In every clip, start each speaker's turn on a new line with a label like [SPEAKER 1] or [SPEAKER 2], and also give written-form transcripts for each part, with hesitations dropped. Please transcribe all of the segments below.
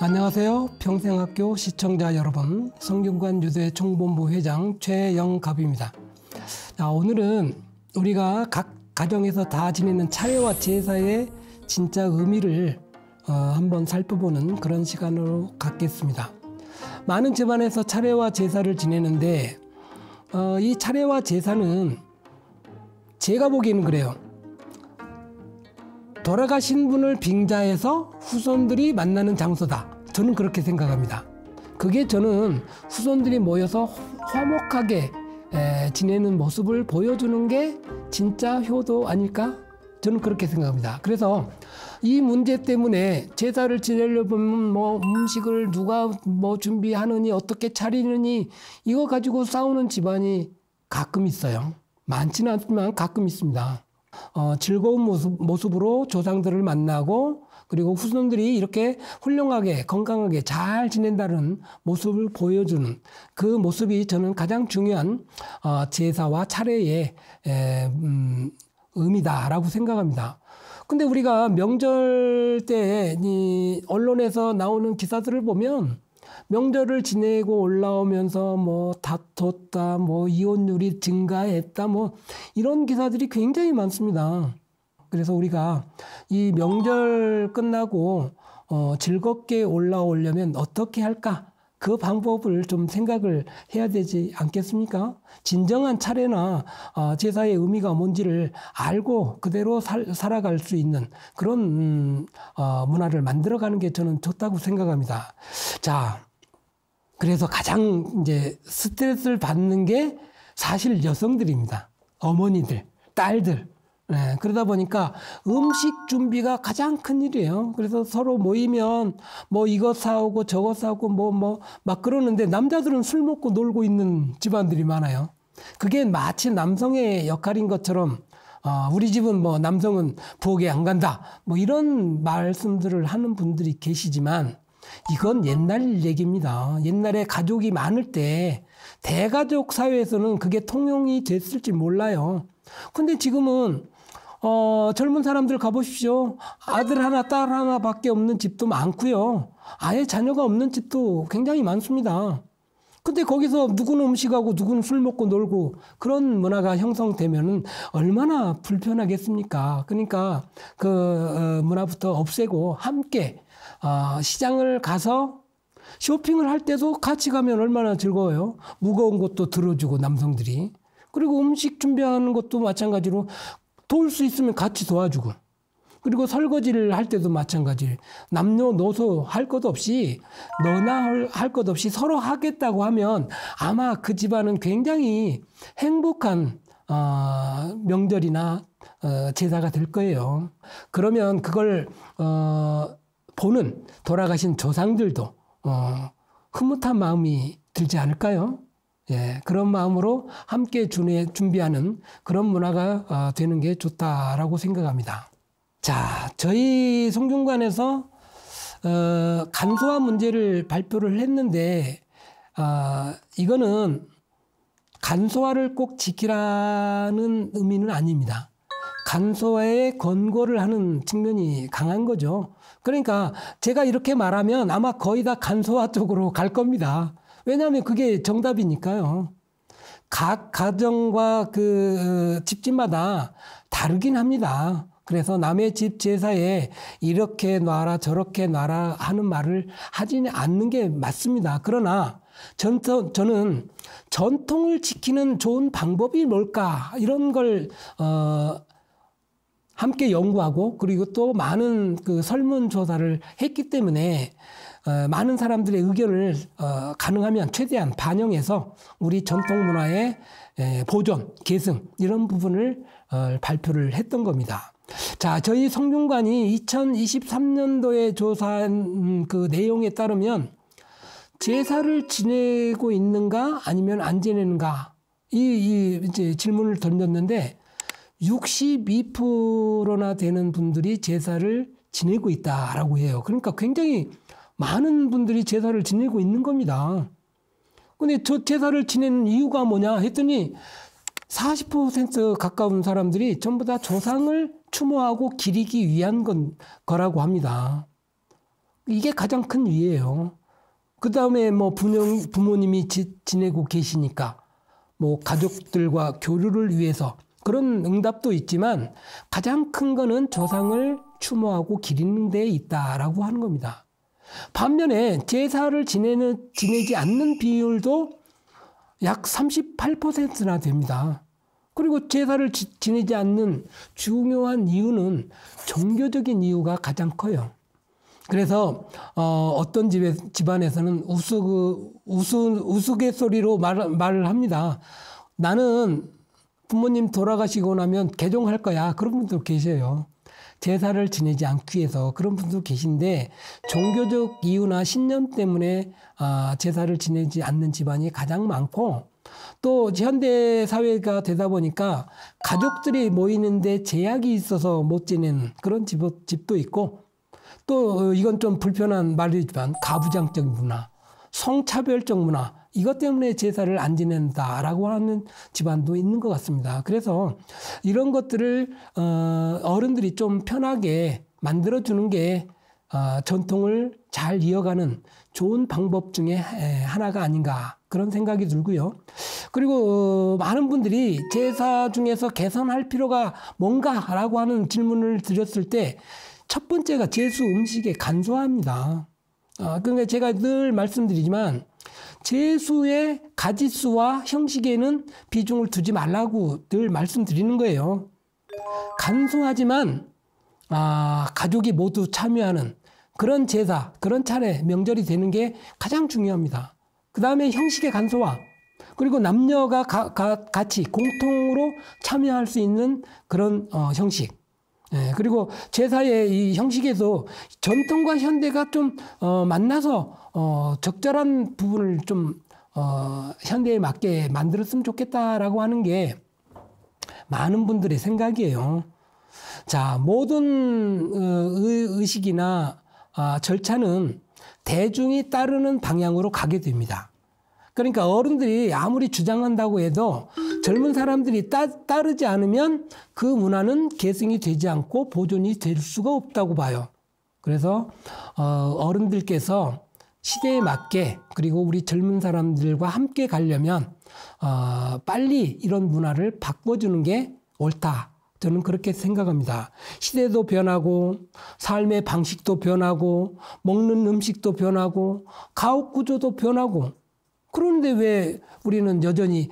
[SPEAKER 1] 안녕하세요. 평생학교 시청자 여러분, 성균관 유대 총본부 회장 최영갑입니다. 자, 오늘은 우리가 각 가정에서 다 지내는 차례와 제사의 진짜 의미를 한번 살펴보는 그런 시간으로 갖겠습니다. 많은 집안에서 차례와 제사를 지내는데 이 차례와 제사는 제가 보기에는 그래요. 돌아가신 분을 빙자해서 후손들이 만나는 장소다. 저는 그렇게 생각합니다. 그게 저는 후손들이 모여서 화목하게 지내는 모습을 보여주는 게 진짜 효도 아닐까? 저는 그렇게 생각합니다. 그래서 이 문제 때문에 제사를 지내려면 뭐 음식을 누가 뭐 준비하느니 어떻게 차리느니 이거 가지고 싸우는 집안이 가끔 있어요. 많지는 않지만 가끔 있습니다. 즐거운 모습으로 조상들을 만나고 그리고 후손들이 이렇게 훌륭하게 건강하게 잘 지낸다는 모습을 보여주는 그 모습이 저는 가장 중요한 제사와 차례의 의미다라고 생각합니다. 근데 우리가 명절 때 이 언론에서 나오는 기사들을 보면 명절을 지내고 올라오면서 뭐 다퉜다, 뭐 이혼율이 증가했다, 뭐 이런 기사들이 굉장히 많습니다. 그래서 우리가 이 명절 끝나고 즐겁게 올라오려면 어떻게 할까? 그 방법을 좀 생각을 해야 되지 않겠습니까? 진정한 차례나 제사의 의미가 뭔지를 알고 그대로 살아갈 수 있는 그런 문화를 만들어가는 게 저는 좋다고 생각합니다. 자, 그래서 가장 이제 스트레스를 받는 게 사실 여성들입니다. 어머니들, 딸들. 네, 그러다 보니까 음식 준비가 가장 큰 일이에요. 그래서 서로 모이면 뭐 이거 사오고 저거 사오고 뭐 막 그러는데 남자들은 술 먹고 놀고 있는 집안들이 많아요. 그게 마치 남성의 역할인 것처럼 우리 집은 뭐 남성은 부엌에 안 간다. 뭐 이런 말씀들을 하는 분들이 계시지만 이건 옛날 얘기입니다. 옛날에 가족이 많을 때 대가족 사회에서는 그게 통용이 됐을지 몰라요. 근데 지금은 젊은 사람들 가보십시오. 아들 하나, 딸 하나밖에 없는 집도 많고요. 아예 자녀가 없는 집도 굉장히 많습니다. 근데 거기서 누구는 음식하고 누구는 술 먹고 놀고 그런 문화가 형성되면은 얼마나 불편하겠습니까? 그러니까 그 문화부터 없애고 함께 시장을 가서 쇼핑을 할 때도 같이 가면 얼마나 즐거워요. 무거운 것도 들어주고 남성들이. 그리고 음식 준비하는 것도 마찬가지로 도울 수 있으면 같이 도와주고 그리고 설거지를 할 때도 마찬가지 남녀노소 할 것 없이 너나 할 것 없이 서로 하겠다고 하면 아마 그 집안은 굉장히 행복한 명절이나 제사가 될 거예요. 그러면 그걸 보는 돌아가신 조상들도 흐뭇한 마음이 들지 않을까요? 예, 그런 마음으로 함께 준비하는 그런 문화가 되는 게 좋다라고 생각합니다. 자, 저희 성균관에서 간소화 문제를 발표를 했는데 이거는 간소화를 꼭 지키라는 의미는 아닙니다. 간소화에 권고를 하는 측면이 강한 거죠. 그러니까 제가 이렇게 말하면 아마 거의 다 간소화 쪽으로 갈 겁니다. 왜냐하면 그게 정답이니까요. 각 가정과 그 집집마다 다르긴 합니다. 그래서 남의 집 제사에 이렇게 놔라 저렇게 놔라 하는 말을 하지는 않는 게 맞습니다. 그러나 저는 전통을 지키는 좋은 방법이 뭘까 이런 걸 함께 연구하고 그리고 또 많은 그 설문조사를 했기 때문에 많은 사람들의 의견을 가능하면 최대한 반영해서 우리 전통 문화의 보존, 계승 이런 부분을 발표를 했던 겁니다. 자, 저희 성균관이 2023년도에 조사한 그 내용에 따르면 제사를 지내고 있는가 아니면 안 지내는가 이제 질문을 던졌는데 62%나 되는 분들이 제사를 지내고 있다라고 해요. 그러니까 굉장히 많은 분들이 제사를 지내고 있는 겁니다. 근데 저 제사를 지내는 이유가 뭐냐 했더니 40% 가까운 사람들이 전부 다 조상을 추모하고 기리기 위한 거라고 합니다. 이게 가장 큰 위예요. 그 다음에 뭐 부모님이 지내고 계시니까 뭐 가족들과 교류를 위해서 그런 응답도 있지만 가장 큰 거는 조상을 추모하고 기리는 데 있다라고 하는 겁니다. 반면에 제사를 지내지 않는 비율도 약 38%나 됩니다. 그리고 제사를 지내지 않는 중요한 이유는 종교적인 이유가 가장 커요. 그래서 어떤 집안에서는 우스갯소리로 말을 합니다. 나는 부모님 돌아가시고 나면 개종할 거야. 그런 분도 계셔요. 제사를 지내지 않기 위해서 그런 분도 계신데 종교적 이유나 신념 때문에 제사를 지내지 않는 집안이 가장 많고 또 현대 사회가 되다 보니까 가족들이 모이는데 제약이 있어서 못 지내는 그런 집도 있고 또 이건 좀 불편한 말이지만 가부장적 문화, 성차별적 문화 이것 때문에 제사를 안 지낸다라고 하는 집안도 있는 것 같습니다. 그래서 이런 것들을 어른들이 좀 편하게 만들어주는 게 전통을 잘 이어가는 좋은 방법 중에 하나가 아닌가 그런 생각이 들고요. 그리고 많은 분들이 제사 중에서 개선할 필요가 뭔가라고 하는 질문을 드렸을 때 첫 번째가 제수 음식의 간소화입니다. 그러니까 제가 늘 말씀드리지만 제수의 가짓수와 형식에는 비중을 두지 말라고 늘 말씀드리는 거예요. 간소하지만 가족이 모두 참여하는 그런 제사, 그런 차례, 명절이 되는 게 가장 중요합니다. 그 다음에 형식의 간소화, 그리고 남녀가 같이 공통으로 참여할 수 있는 그런 형식. 그리고 제사의 이 형식에서 전통과 현대가 좀 만나서 적절한 부분을 좀 현대에 맞게 만들었으면 좋겠다라고 하는 게 많은 분들의 생각이에요. 자, 모든 의식이나 절차는 대중이 따르는 방향으로 가게 됩니다. 그러니까 어른들이 아무리 주장한다고 해도 젊은 사람들이 따르지 않으면 그 문화는 계승이 되지 않고 보존이 될 수가 없다고 봐요. 그래서 어른들께서 시대에 맞게 그리고 우리 젊은 사람들과 함께 가려면 빨리 이런 문화를 바꿔주는 게 옳다. 저는 그렇게 생각합니다. 시대도 변하고 삶의 방식도 변하고 먹는 음식도 변하고 가옥 구조도 변하고 그런데 왜 우리는 여전히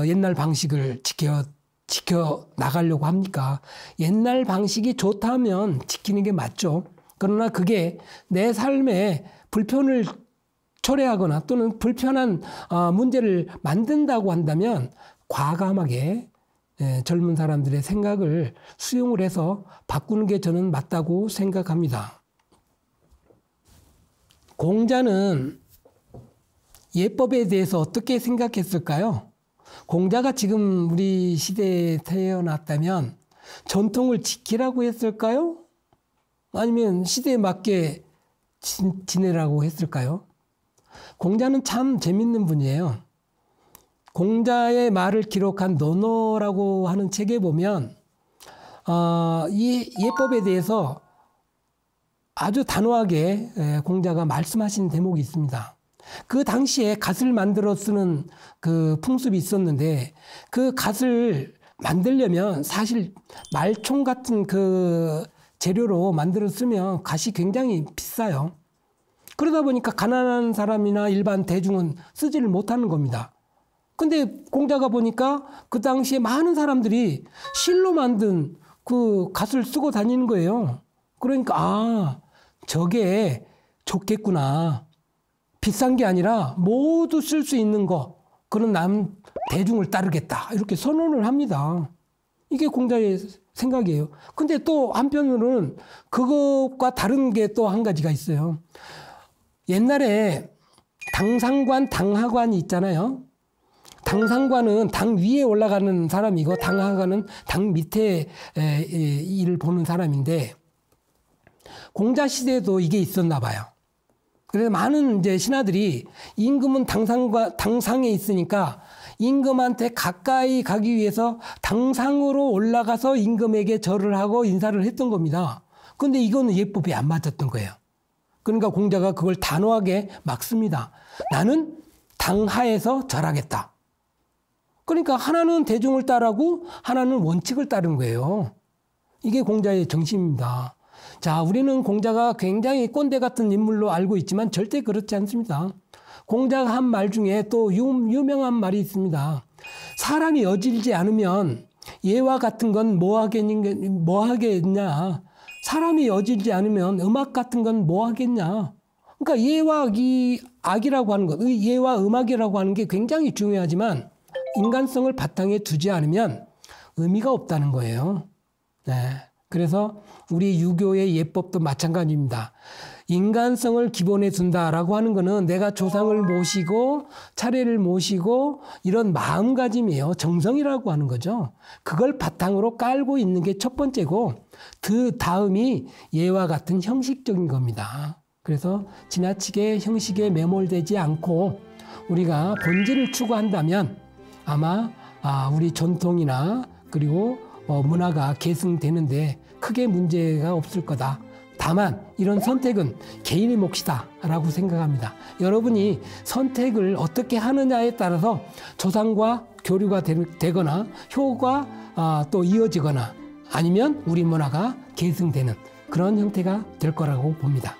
[SPEAKER 1] 옛날 방식을 지켜 나가려고 합니까? 옛날 방식이 좋다면 지키는 게 맞죠. 그러나 그게 내 삶에 불편을 초래하거나 또는 불편한 문제를 만든다고 한다면 과감하게 젊은 사람들의 생각을 수용을 해서 바꾸는 게 저는 맞다고 생각합니다. 공자는 예법에 대해서 어떻게 생각했을까요? 공자가 지금 우리 시대에 태어났다면 전통을 지키라고 했을까요? 아니면 시대에 맞게 지내라고 했을까요? 공자는 참 재밌는 분이에요. 공자의 말을 기록한 논어라고 하는 책에 보면 이 예법에 대해서 아주 단호하게 공자가 말씀하신 대목이 있습니다. 그 당시에 갓을 만들어 쓰는 그 풍습이 있었는데 그 갓을 만들려면 사실 말총 같은 그 재료로 만들어 쓰면 갓이 굉장히 비싸요. 그러다 보니까 가난한 사람이나 일반 대중은 쓰지를 못하는 겁니다. 근데 공자가 보니까 그 당시에 많은 사람들이 실로 만든 그 갓을 쓰고 다니는 거예요. 그러니까 저게 좋겠구나. 비싼 게 아니라 모두 쓸 수 있는 거 그런 대중을 따르겠다 이렇게 선언을 합니다. 이게 공자의 생각이에요. 근데 또 한편으로는 그것과 다른 게 또 한 가지가 있어요. 옛날에 당상관, 당하관이 있잖아요. 당상관은 당 위에 올라가는 사람이고 당하관은 당 밑에 일을 보는 사람인데 공자 시대에도 이게 있었나 봐요. 그래서 많은 이제 신하들이 임금은 당상에 있으니까 임금한테 가까이 가기 위해서 당상으로 올라가서 임금에게 절을 하고 인사를 했던 겁니다. 근데 이거는 예법에 안 맞았던 거예요. 그러니까 공자가 그걸 단호하게 막습니다. 나는 당하에서 절하겠다. 그러니까 하나는 대중을 따르고 하나는 원칙을 따른 거예요. 이게 공자의 정신입니다. 자, 우리는 공자가 굉장히 꼰대 같은 인물로 알고 있지만 절대 그렇지 않습니다. 공자가 한 말 중에 또 유명한 말이 있습니다. 사람이 어질지 않으면 예와 같은 건 뭐 하겠냐. 사람이 어질지 않으면 음악 같은 건 뭐 하겠냐. 그러니까 예와 이 악이라고 하는 것, 예와 음악이라고 하는 게 굉장히 중요하지만 인간성을 바탕에 두지 않으면 의미가 없다는 거예요. 네. 그래서 우리 유교의 예법도 마찬가지입니다. 인간성을 기본에 둔다라고 하는 거는 내가 조상을 모시고 차례를 모시고 이런 마음가짐이에요. 정성이라고 하는 거죠. 그걸 바탕으로 깔고 있는 게 첫 번째고 그 다음이 예와 같은 형식적인 겁니다. 그래서 지나치게 형식에 매몰되지 않고 우리가 본질을 추구한다면 아마 우리 전통이나 그리고 문화가 계승되는데 크게 문제가 없을 거다. 다만 이런 선택은 개인의 몫이다라고 생각합니다. 여러분이 선택을 어떻게 하느냐에 따라서 조상과 교류가 되거나 효가 또 이어지거나 아니면 우리 문화가 계승되는 그런 형태가 될 거라고 봅니다.